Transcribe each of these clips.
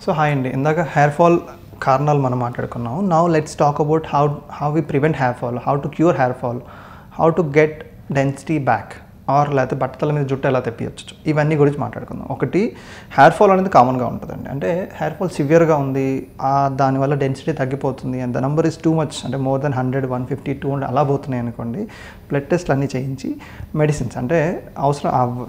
So hi అండి, ఇందాక hair fall కారణాలు మనం మాట్లాడుకున్నాం. Now let's talk about how we prevent hair fall, how to cure hair fall, how to get density back, or లేకపోతే బట్టల మీద జుట్టు ఎలా తెప్పించచ్చు, ఇవన్నీ గురించి మాట్లాడుకుందాం. ఒకటి, హెయిర్ ఫాల్ అనేది కామన్గా ఉంటుందండి. అంటే హెయిర్ ఫాల్ సివియర్గా ఉంది, దానివల్ల డెన్సిటీ తగ్గిపోతుంది and the number is too much, అంటే మోర్ దెన్ 100, 150, 200 అలా పోతున్నాయి అనుకోండి. బ్లడ్ టెస్ట్లు అన్నీ చేయించి మెడిసిన్స్, అంటే అవసరం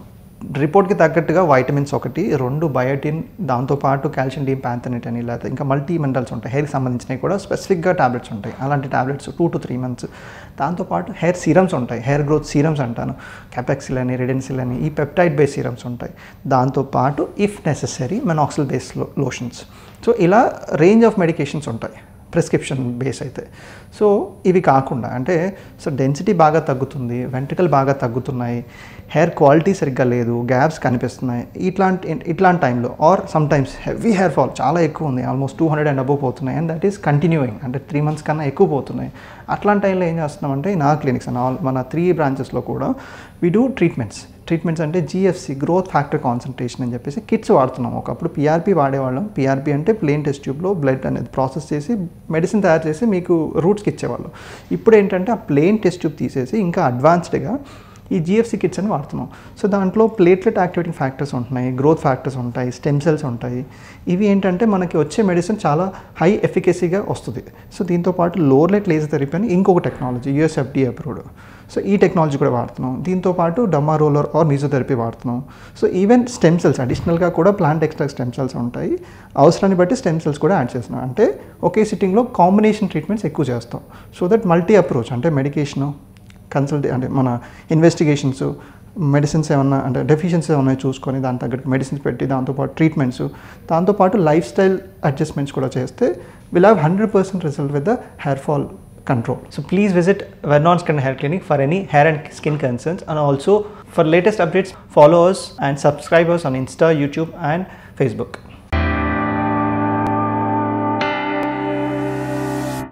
రిపోర్ట్కి తగ్గట్టుగా వైటమిన్స్ 1, 2 బయోటిన్, దాంతోపాటు కాల్షియం డీపాంథనేట్ అని, లేకపోతే ఇంకా మల్టీ మినరల్స్ ఉంటాయి. హెయిర్కి సంబంధించినవి కూడా స్పెసిఫిక్గా టాబ్లెట్స్ ఉంటాయి. అలాంటి టాబ్లెట్స్ 2 to 3 months. దాంతోపాటు హెయిర్ సీరమ్స్ ఉంటాయి, హెయిర్ గ్రోత్ సీరమ్స్ అంటాను, క్యాపెక్సిల్ అని, రెడెన్సిల్ అని, ఈ పెప్టైడ్ బేస్ సీరమ్స్ ఉంటాయి. దాంతోపాటు if necessary minoxidil base lotions. So ఇలా రేంజ్ ఆఫ్ మెడికేషన్స్ ఉంటాయి ప్రిస్క్రిప్షన్ బేస్ అయితే. సో ఇవి కాకుండా అంటే డెన్సిటీ బాగా తగ్గుతుంది, వెంట్రికల్ బాగా తగ్గుతున్నాయి, హెయిర్ క్వాలిటీ సరిగ్గా లేదు, గ్యాప్స్ కనిపిస్తున్నాయి, ఇట్లాంటి టైంలో, or sometimes heavy hair fall చాలా ఎక్కువ ఉంది, ఆల్మోస్ట్ 200 and above పోతున్నాయి, అండ్ దట్ ఈస్ కంటిన్యూయింగ్, అంటే 3 months కన్నా ఎక్కువ పోతున్నాయి. అట్లాంటి టైంలో ఏం చేస్తున్నామంటే నా క్లినిక్స్ మన 3 branches కూడా వీ డూ ట్రీట్మెంట్స్ అంటే జిఎఫ్సి, గ్రోత్ ఫ్యాక్టర్ కాన్సన్ట్రేషన్ అని చెప్పేసి కిట్స్ వాడుతున్నాం. ఒకప్పుడు పిఆర్పి వాడేవాళ్ళం. పిఆర్పి అంటే ప్లేన్ టెస్ట్ ట్యూబ్లో బ్లడ్ అనేది ప్రాసెస్ చేసి మెడిసిన్ తయారు చేసి మీకు రూట్స్కి ఇచ్చేవాళ్ళు. ఇప్పుడు ఏంటంటే ఆ ప్లేన్ టెస్ట్ ట్యూబ్ తీసేసి ఇంకా అడ్వాన్స్డ్గా ఈ జిఎఫ్సి కిట్స్ అని వాడుతున్నాం. సో దాంట్లో ప్లేట్లెట్ యాక్టివేటింగ్ ఫ్యాక్టర్స్ ఉంటున్నాయి, గ్రోత్ ఫ్యాక్టర్స్ ఉంటాయి, స్టెమ్ సెల్స్ ఉంటాయి. ఇవి ఏంటంటే మనకి వచ్చే మెడిసిన్ చాలా హై ఎఫికసీగా వస్తుంది. సో దీంతోపాటు లోర్లెట్ లేజర్ థెరపీ అని ఇంకొక టెక్నాలజీ, యూఎస్ఎఫ్డీఏ అప్రూవ్డ్. సో ఈ టెక్నాలజీ కూడా వాడుతున్నాం. దీంతోపాటు డమ్మా రోలర్ ఆర్ మీజోథెరపీ వాడుతున్నాం. సో ఈవెన్ స్టెమ్ సెల్స్ అడిషనల్గా కూడా ప్లాంట్ ఎక్స్ట్రాక్ట్ స్టెమ్ సెల్స్ ఉంటాయి. అవసరాన్ని బట్టి స్టెమ్ సెల్స్ కూడా యాడ్ చేస్తున్నాం. అంటే ఒకే సిట్టింగ్లో కాంబినేషన్ ట్రీట్మెంట్స్ ఎక్కువ చేస్తాం. సో దట్ మల్టీ అప్రోచ్, అంటే మెడికేషను, అంటే మన ఇన్వెస్టిగేషన్స్, మెడిసిన్స్ ఏమన్నా అంటే డెఫిషియన్సీ ఏమన్నా చూసుకొని దాని తగ్గట్టు మెడిసిన్స్ పెట్టి, దాంతోపాటు ట్రీట్మెంట్స్, దాంతోపాటు లైఫ్ స్టైల్ అడ్జస్ట్మెంట్స్ కూడా చేస్తే will have 100% result with the hair fall control. So please visit Vernon Skin Hair Clinic for any hair and skin concerns, and also for latest updates follow us and subscribe us on Insta, YouTube and Facebook.